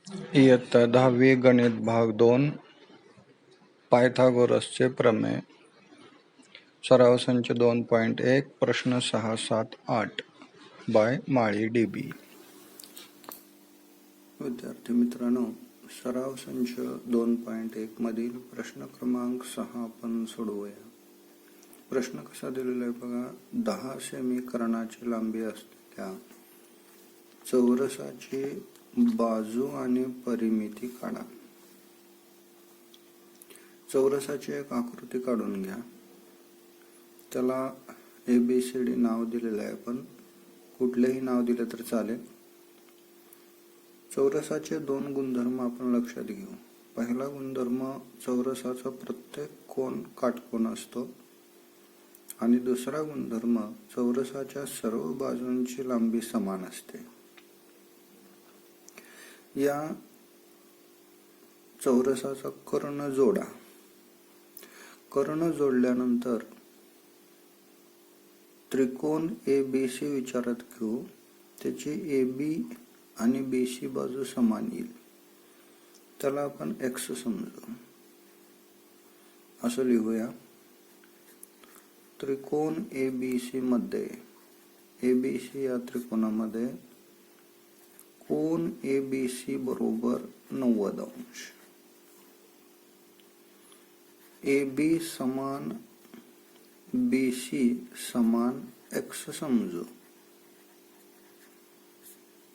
इयत्ता 10वी गणित भाग 2 पायथागोरसचे प्रमेय सराव संच 2.1 प्रश्न 6, 7, 8 बाय माळी डीबी। विद्यार्थी मित्रांनो, सराव संच 2.1 मधील प्रश्न क्रमांक 6 आपण सोडवूया। प्रश्न कसा दिलेला आहे बघा। 10 सेमी कर्णाची लांबी असलेल्या चौरसाची बाजू आणि परिमिती काढा। चौरसाची एक आकृती काढून घ्या। त्याला ABCD नाव दिलेलं आहे, पण कुठलेही नाव दिले तर चालेल। चौरसाचे दोन गुणधर्म आपण लक्षात घेऊ। पहिला गुणधर्म, चौरसाचा प्रत्येक कोन काटकोन असतो, आणि दुसरा गुणधर्म, चौरसाच्या सर्व बाजूंची लांबी समान असते। या चौरसाचा कर्ण जोडा। कर्ण जोडल्यानंतर त्रिकोण ABC विचारात घेऊ। त्याची AB आणि BC बाजू समान येईल, त्याला आपण X समजू। असं लिहूया। त्रिकोण ABC मध्ये, ABC या त्रिकोणामध्ये कोन ABC बरोबर 90 अंश, AB समान BC समान X समजू।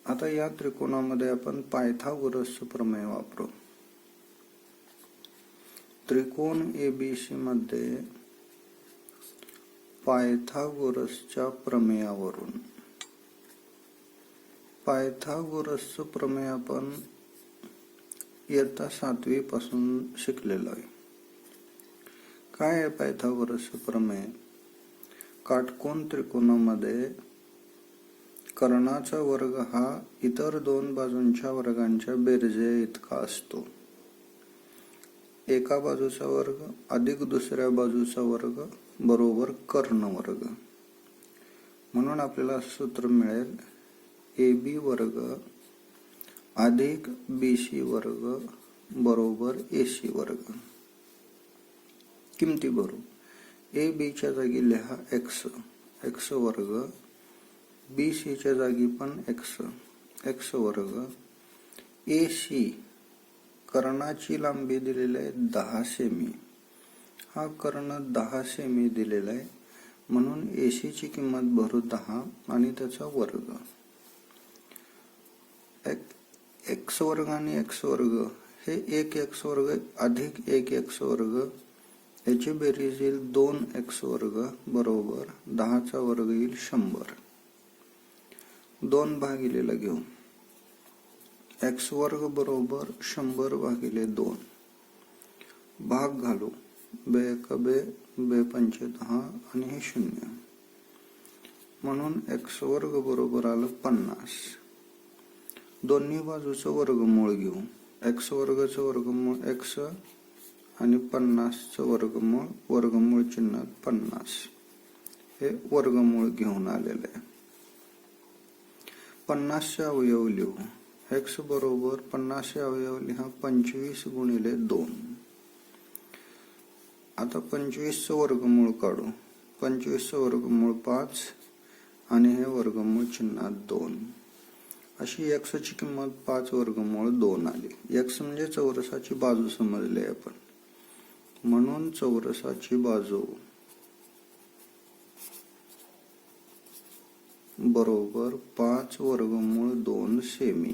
आता या त्रिकोणामध्ये आपण पायथागोरसचे प्रमेय वापरू। त्रिकोण ABC मध्ये पायथागोरसच्या प्रमेयावरून, पायथागोरसचं प्रमेय आपण इयत्ता 7वी पासून शिकलेलो आहे। काय आहे पायथागोरसचं प्रमेय? काटकोन त्रिकोणामध्ये कर्णाचा वर्ग हा इतर दोन बाजूंच्या वर्गांच्या बेरजे इतका असतो। एका बाजूचा वर्ग अधिक दुसऱ्या बाजूचा वर्ग बरोबर कर्ण वर्ग। म्हणून आपल्याला सूत्र मिळेल AB वर्ग अधिक BC वर्ग बरोबर AC वर्ग। किमती भरू। AB च्या जागी लिहा X वर्ग, BC च्या जागी पण X वर्ग, AC कर्णाची लांबी दिलेली आहे 10 सेमी। हा कर्ण 10 सेमी दिलेला आहे, म्हणून AC ची किंमत भरू 10 आणि त्याचा वर्ग। X वर्ग आणि X वर्ग हे 1x वर्ग अधिक 1x वर्ग, याची बेरीज येईल 2x वर्ग बरोबर 10 चा वर्ग येईल 100। 2 भागिलेला घेऊ। X वर्ग बरोबर 100 भागिले 2। भाग घालू। बे 1 बे, बे 5 10 आणि हे 0, म्हणून X वर्ग बरोबर आलं 50। दोन्ही बाजूचं वर्गमूळ घेऊ। X वर्गाचं वर्गमूळ X आणि 50चं वर्गमूळ, वर्गमूळ चिन्हात 50, हे वर्गमूळ घेऊन आलेलं आहे। 50चे अवयव लिहू। X बरोबर 50चे अवयव लिहा 25 गुणिले 2। आता 25चं वर्गमूळ काढू। 25चं वर्गमूळ 5 आणि हे वर्गमूळ चिन्हात 2। अशी X ची किंमत 5 वर्गमूळ 2 आली। X म्हणजे चौरसाची बाजू समजली आपण, म्हणून चौरसाची बाजू बरोबर 5 वर्गमूळ 2 सेमी।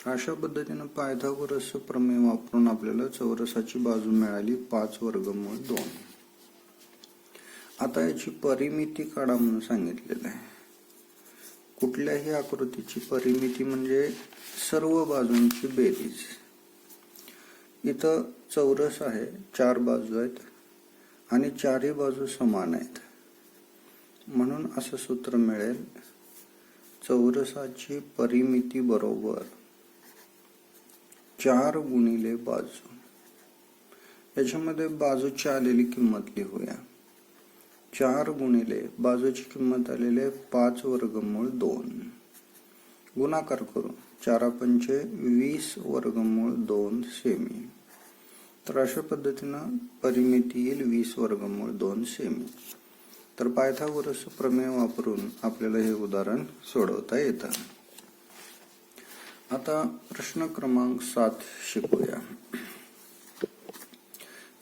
अशा पद्धतीने पायथागोरसचं प्रमेय वापरून आपल्याला चौरसाची बाजू मिळाली 5 वर्गमूळ 2। आता याची परिमिती काढा म्हणून सांगितलेलं आहे। कुठल्याही आकृतीची परिमिती म्हणजे सर्व बाजूंची बेरीज। इथं चौरस आहे, 4 बाजू आहेत आणि चारही बाजू समान आहेत, म्हणून असं सूत्र मिळेल चौरसाची परिमिती बरोबर 4 गुणिले बाजू। याच्यामध्ये बाजूची आलेली किंमत लिहूया। 4 गुणिले बाजूची किंमत आलेली आहे 5 वर्गमूळ 2। गुणाकार करू। 4 पंचे 20 वर्गमूळ 2 सेमी. तर अशा पद्धतीनं परिमिती येईल 20 वर्गमूळ 2 सेमी. तर पायथागोरस प्रमेय वापरून आपल्याला हे उदाहरण सोडवता येतं. आता प्रश्न क्रमांक 7 शिकूया.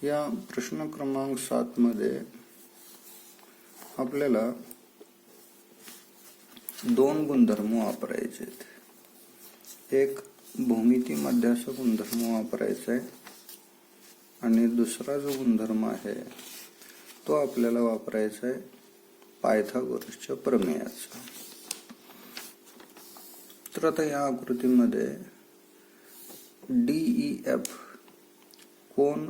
या प्रश्न क्रमांक 7 मध्ये आपल्याला 2 गुणधर्म वापरायचे आहेत. एक भूमिती मध्याचा गुणधर्म वापरायचा आहे आणि दुसरा जो गुणधर्म आहे तो आपल्याला वापरायचा आहे पायथागोरसच्या प्रमेयाचा. तर आता या आकृतीमध्ये DEF कोन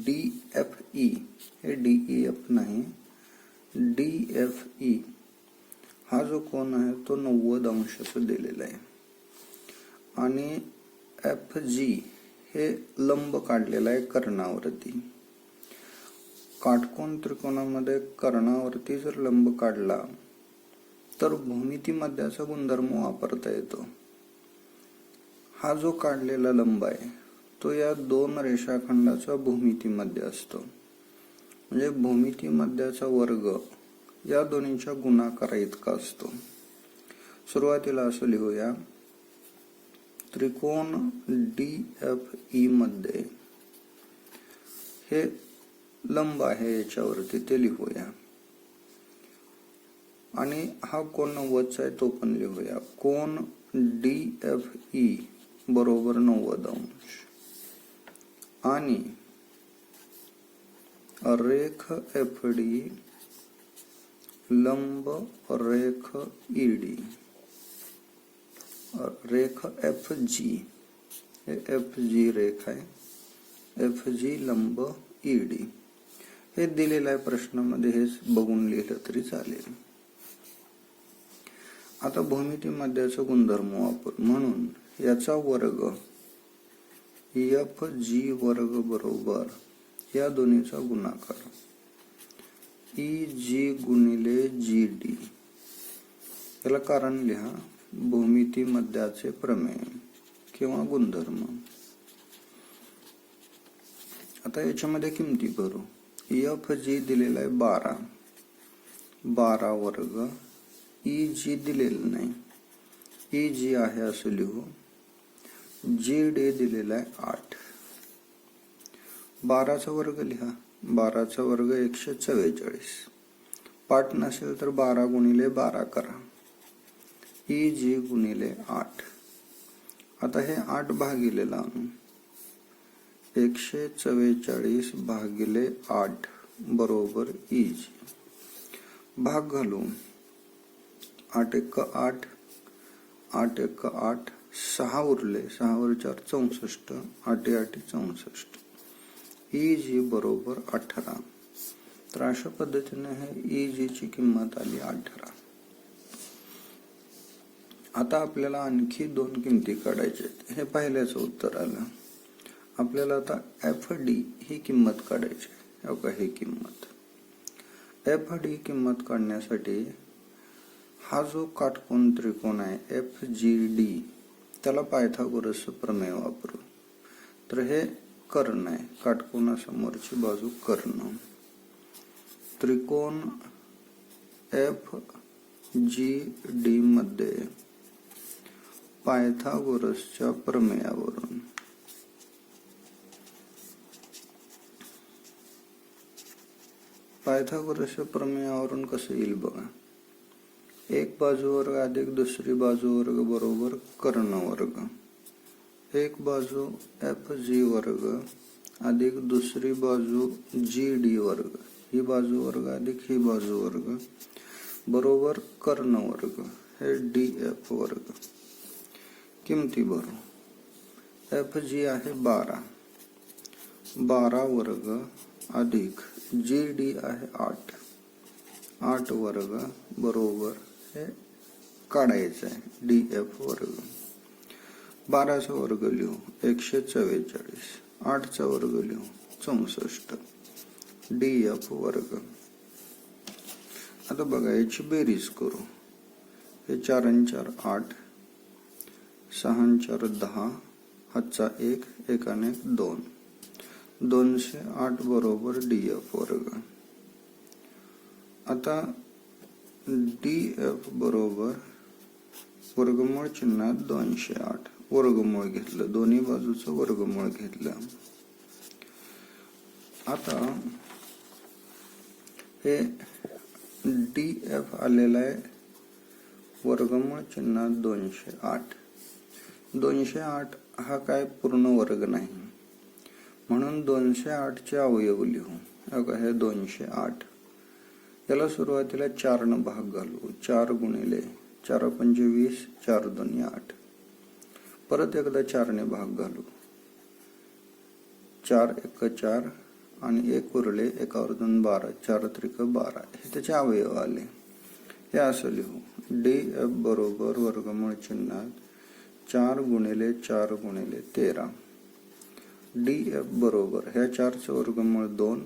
DFE, हे DEF नाही, DFE हा जो कोन आहे तो 90 अंशाचा दिलेला आहे आणि FG हे लंब काढलेला आहे कर्णावरती. काटकोन त्रिकोणामध्ये कर्णावरती जर लंब काढला तर भूमिती मध्याचा गुणधर्म वापरता येतो. हा जो काढलेला लंब आहे तो या 2 रेषाखंडाचा भूमिती मध्य असतो. म्हणजे भूमिती मध्याचा वर्ग या दोन्हीच्या गुणाकारा इतका असतो. सुरुवातीला असं लिहूया, त्रिकोण DFE मध्ये हे लंब आहे याच्यावरती ते लिहूया आणि हा कोन 90 आहे तो पण लिहूया. कोन DFE बरोबर 90 अंश आणि रेख FD लंब रेख ED, रेख FG, हे FG रेख आहे, FG लंब ED हे दिलेलं आहे प्रश्नामध्ये. हेच बघून लिहिलं तरी चालेल. आता भूमिती मध्याचा गुणधर्म वापर म्हणून याचा वर्ग FG वर्ग बरोबर या दोन्हीचा गुणाकार EG गुणिले GD. याला कारण लिहा, भूमिती मध्याचे प्रमेय किंवा गुणधर्म. आता याच्यामध्ये किमती भरू. FG दिलेला आहे 12 वर्ग, EG दिलेलं नाही, EG आहे असं लिहू. GD दिलेला आहे 8. 12चा वर्ग लिहा, 12चा वर्ग 144. पाठ नसेल तर 12 गुणिले 12 करा, EG गुणिले 8. आता हे 8 भागिले लावून 144 भागिले 8 बरोबर EG. भाग घालू, 8 1 8, 8 1 8, 6 उरले, 6 वर 4 64, 8 8 64. EG बरोबर 18. तर अशा पद्धतीने हे EG ची किंमत आली 18. आता आपल्याला आणखी 2 किमती काढायच्या आहेत. हे पहिल्याचं उत्तर आलं. आपल्याला आता FD ही किंमत काढायची आहे. बघा ही किंमत, FD किंमत काढण्यासाठी हा जो काटकोन त्रिकोण आहे FGD त्याला पायथागोरस प्रमेय वापरू. तर हे कर्ण आहे, काटकोनासमोरची बाजू कर्ण. त्रिकोण FGD मध्ये पायथागोरसच्या प्रमेयावरून पायथागोरसच्या प्रमेयावरून कसं येईल बघा. एक बाजू वर्ग अधिक दुसरी बाजू वर्ग बरोबर कर्ण वर्ग. एक बाजू FG वर्ग अधिक दुसरी बाजू GD वर्ग, ही बाजू वर्ग अधिक ही बाजू वर्ग बरोबर कर्ण वर्ग, हे DF वर्ग. किमती भरू. FG आहे 12 वर्ग अधिक GD आहे 8 वर्ग बरोबर हे काढायचं आहे DF वर्ग. 12चा वर्ग लिहू 144, 8चा वर्ग लिहू 64, DF वर्ग. आता बघा याची बेरीज करू. हे 4 आणि 4 8, 6 4 10 हातचा 1 एकाने 2 208 बरोबर DF वर्ग. आता DF बरोबर वर्गमूळ चिन्हात 208 वर्गमूळ घेतलं, दोन्ही बाजूचं वर्गमूळ घेतलं. आता हे DF आलेलं आहे वर्गमूळ चिन्हात 208. 208 हा काय पूर्ण वर्ग नाही, म्हणून 208 चे अवयव लिहू. हे 208 याला सुरुवातीला 4 न भाग घालू. 4 गुणिले 4 पंचे 20, 4 दोन्ही 8. परत एकदा 4 ने भाग घालू. 4 एक 4 आणि 1 उरले, 1 वर 2 12, 4 त्रिक 12. हे त्याचे अवयव आले. हे असं लिहू. DF बरोबर वर्गमूळ चिन्हात 4 गुणिले 4 गुणिले 13. DF बरोबर ह्या 4चं वर्गमूळ 2,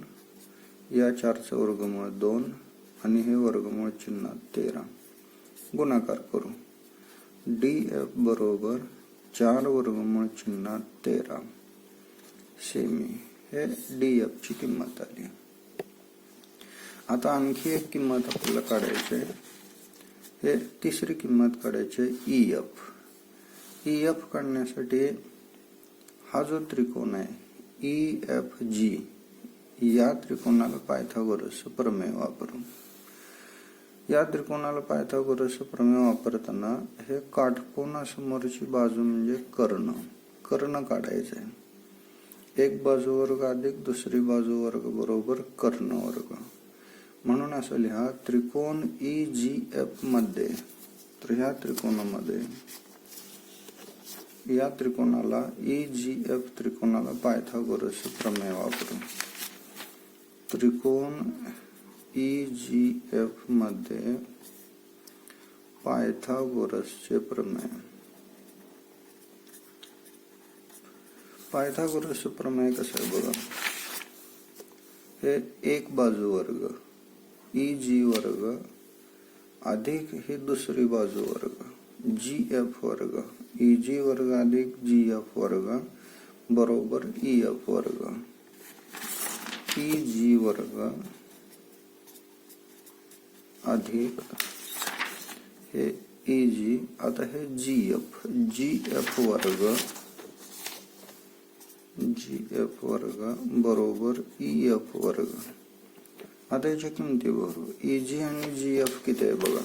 या 4चं वर्गमूळ 2 आणि हे वर्गमूळ चिन्हात 13. गुणाकार करू. DF बरोबर 4 वर्गमूळ चिन्हात 13 सेमी. हे DF ची किंमत आली. आता आणखी एक किंमत आपल्याला काढायची आहे. हे तिसरी किंमत काढायची EF. EF काढण्यासाठी हा जो त्रिकोण आहे EFG, या त्रिकोणाला पायथागोरस प्रमेय वापरू. या त्रिकोणाला पायथागोरस प्रमेय वापरताना हे काटकोनासमोरची बाजू म्हणजे कर्ण काढायचे आहे. एक बाजू वर्ग अधिक दुसरी बाजू वर्ग बरोबर कर्ण वर्ग. म्हणून असं लिहा, त्रिकोण EGF मध्ये, तर ह्या त्रिकोणामध्ये या त्रिकोणाला EGF त्रिकोणाला पायथागोरस प्रमेय वापरू. त्रिकोण EGF मध्ये पायथागोरसचे प्रमेय. पायथागोरस प्रमेय कसं आहे बघा. हे एक बाजू वर्ग EG वर्ग अधिक ही दुसरी बाजू वर्ग GF वर्ग, EG वर्ग अधिक GF वर्ग बरोबर EF वर्ग. EG वर्ग अधिक हे EG, आता हे GF वर्ग बरोबर EF वर्ग. आता याच्या किमती भरू. EG आणि GF किती आहे बघा.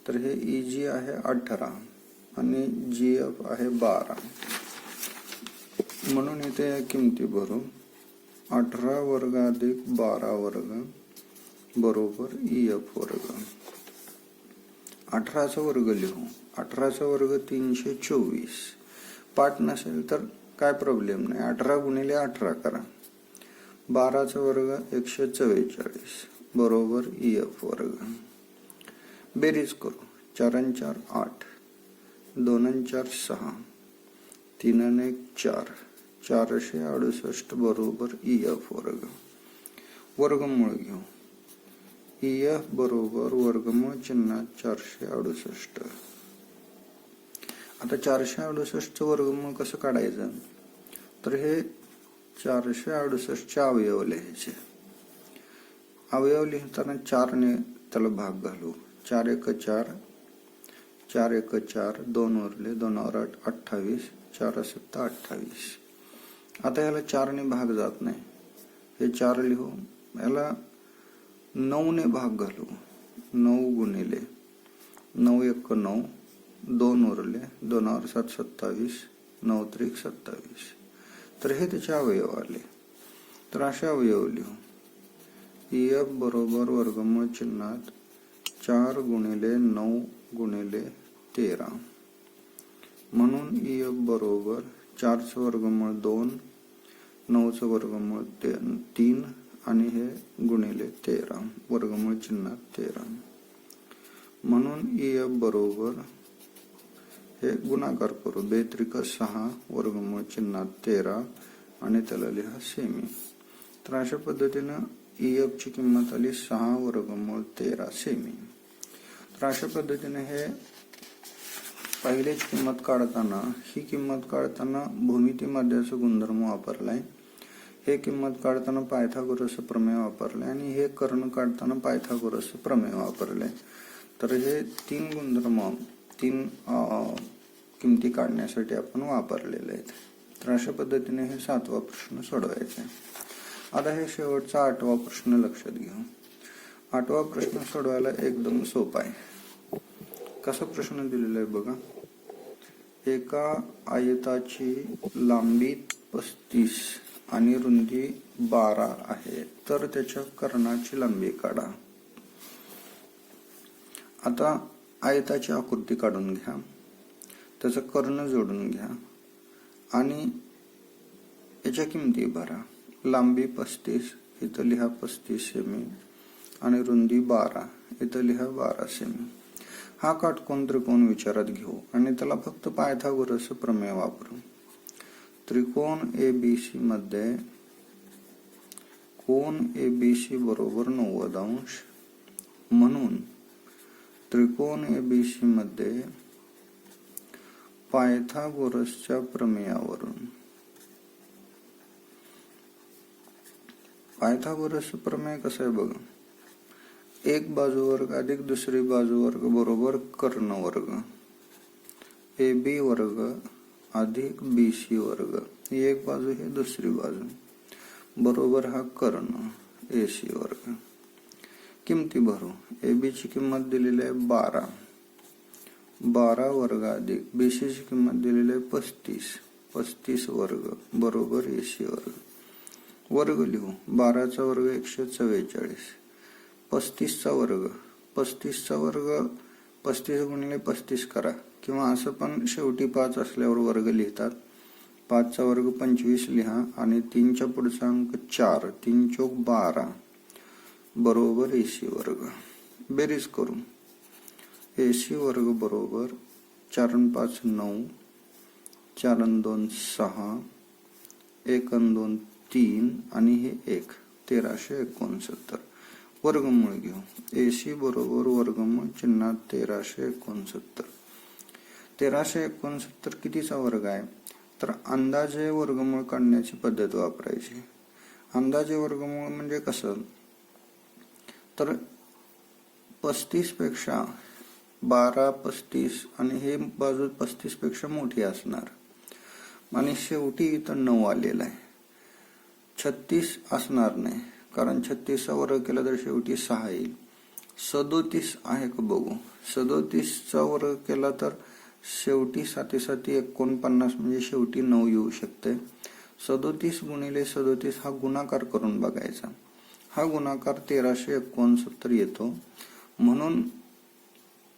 तर हे EG आहे 18 आणि GF आहे 12. म्हणून इथे या किमती भरू. 18 वर्ग अधिक 12 वर्ग बरोबर EF वर्ग. 18चा वर्ग लिहू. 18चा वर्ग 324. पाठ नसेल तर काय प्रॉब्लेम नाही, 18 गुणिले 18 करा. 12चा वर्ग 144 बरोबर EF वर्ग. बेरीज करू. 4 आणि 4 8, 2 आणि 4 6, 3 आणि 1 4, 468 बरोबर EF वर्ग. वर्गमूळ घेऊ. EF बरोबर वर्गमूळ चिन्हात 468. आता 468 वर्गमूळ कसं काढायचं. तर हे 468 अवयव लिहायचे. अवयव लिहिताना 4 ने त्याला भाग घालू. 4 एक 4, 4 एक 4, 2 उरले, 2 वर 8 28, 4 7 28. आता याला 4 ने भाग जात नाही, हे 4 लिहू. याला 9 ने भाग घालू. 9 गुणिले 9 एक 9, 2 उरले, 2 वर 7 27, 9 त्रिक 27. तर हे त्याचे अवयव आले. तर असे अवयव लिहू. EF बरोबर वर्गमूळ चिन्हात 4 गुणिले 9 गुणिले 13. म्हणून EF बरोबर 4चं वर्गमूळ 2, 9चं वर्गमूळ 3 आणि हे गुणिले 13 वर्गमूळ चिन्हात 13. म्हणून EF बरोबर हे गुणाकार करू. 2 त्रिक 6 वर्गमूळ चिन्हात 13 आणि त्याला लिहा सेमी. तर अशा पद्धतीनं EF ची किंमत आली 6 वर्गमूळ 13 सेमी. तर अशा पद्धतीने हे पहिलीच किंमत काढताना ही किंमत काढताना भूमिती मध्याचा गुणधर्म वापरलाय, हे किंमत काढताना पायथागोरस प्रमेय वापरलाय आणि हे कर्ण काढताना पायथागोरस प्रमेय वापरलाय. तर हे तीन गुणधर्म तीन किमती काढण्यासाठी आपण वापरलेले आहेत. तर अशा पद्धतीने हे 7वा प्रश्न सोडवायचा आहे. आता हे शेवटचा 8वा प्रश्न लक्षात घेऊ. 8वा प्रश्न सोडवायला एकदम सोपा आहे. कसा प्रश्न दिलेला आहे बघा. एका आयताची लांबी 35 आणि रुंदी 12 आहे, तर त्याच्या कर्णाची लांबी काढा. आता आयताची आकृती काढून घ्या, त्याचं कर्ण जोडून घ्या आणि याच्या किमती भरा. लांबी 35 इथं लिहा 35 सेमी आणि रुंदी 12 इथं लिहा 12 सेमी. हा काटकोन त्रिकोण विचारात घेऊ आणि त्याला फक्त पायथागोरस प्रमेय वापरू. त्रिकोण ABC मध्ये कोन ABC बरोबर 90 अंश, म्हणून त्रिकोण ABC मध्ये पायथागोरसच्या प्रमेयावरून पायथागोरस प्रमेय कसं आहे बघा. एक बाजू वर्ग अधिक दुसरी बाजू वर्ग बरोबर कर्ण वर्ग, AB वर्ग अधिक BC वर्ग, ही एक बाजू ही दुसरी बाजू बरोबर हा कर्ण AC वर्ग. किमती भरू. AB ची किंमत दिलेली आहे 12, 12 वर्ग अधिक BC ची किंमत दिलेली आहे 35, 35 वर्ग बरोबर AC वर्ग. वर्ग लिहू. 12 चा वर्ग 144, 35 चा वर्ग 35 चा वर्ग 35 गुणिले 35 करा, किंवा असं पण शेवटी 5 असल्यावर वर्ग लिहितात. 5 चा वर्ग 25 लिहा आणि 3 च्या पुढचा अंक 4, 3 चौक 12 बरोबर AC वर्ग. बेरीज करू. AC वर्ग बरोबर 4 आणि 5 9, 4 आणि 2 6, 1 आणि 2 3 आणि हे 1, 1369. वर्गमूळ घेऊ. AC बरोबर वर्गमूळ चिन्हात 1369. 1369 कितीचा वर्ग आहे, तर अंदाजे वर्गमूळ काढण्याची पद्धत वापरायची. अंदाजे वर्गमूळ म्हणजे कसं, तर 35 पेक्षा 12, 35 आणि हे बाजू 35 पेक्षा मोठी असणार आणि शेवटी इथं 9 आलेला आहे. 36 असणार नाही, कारण 36 चा वर्ग केला तर शेवटी 6 येईल. 37 आहे का बघू. 37 चा वर्ग केला तर शेवटी 7 7 49 म्हणजे शेवटी 9 येऊ शकते. 37 गुणिले 37 हा गुणाकार करून बघायचा. हा गुणाकार 1369 येतो, म्हणून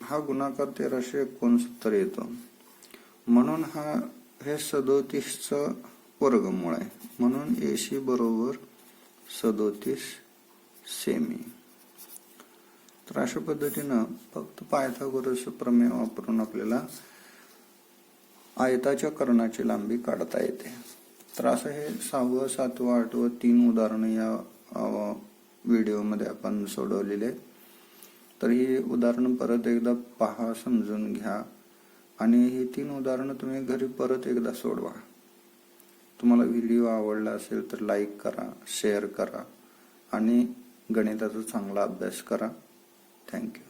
हा गुणाकार 1369 येतो, म्हणून हे 37चं वर्गमूळ आहे, म्हणून AC बरोबर 37 सेमी. तर अशा पद्धतीनं फक्त पायथागोरस प्रमेय वापरून आपल्याला आयताच्या कर्णाची लांबी काढता येते. तर असं हे 6वं 7वं 8वं 3 उदाहरणं या व्हिडिओमध्ये आपण सोडवलेले. तर ही उदाहरणं परत एकदा पहा, समजून घ्या आणि ही 3 उदाहरणं तुम्ही घरी परत एकदा सोडवा. तुम्हाला व्हिडिओ आवडला असेल तर लाईक करा, शेअर करा आणि गणिताचा चांगला अभ्यास करा. थँक्यू.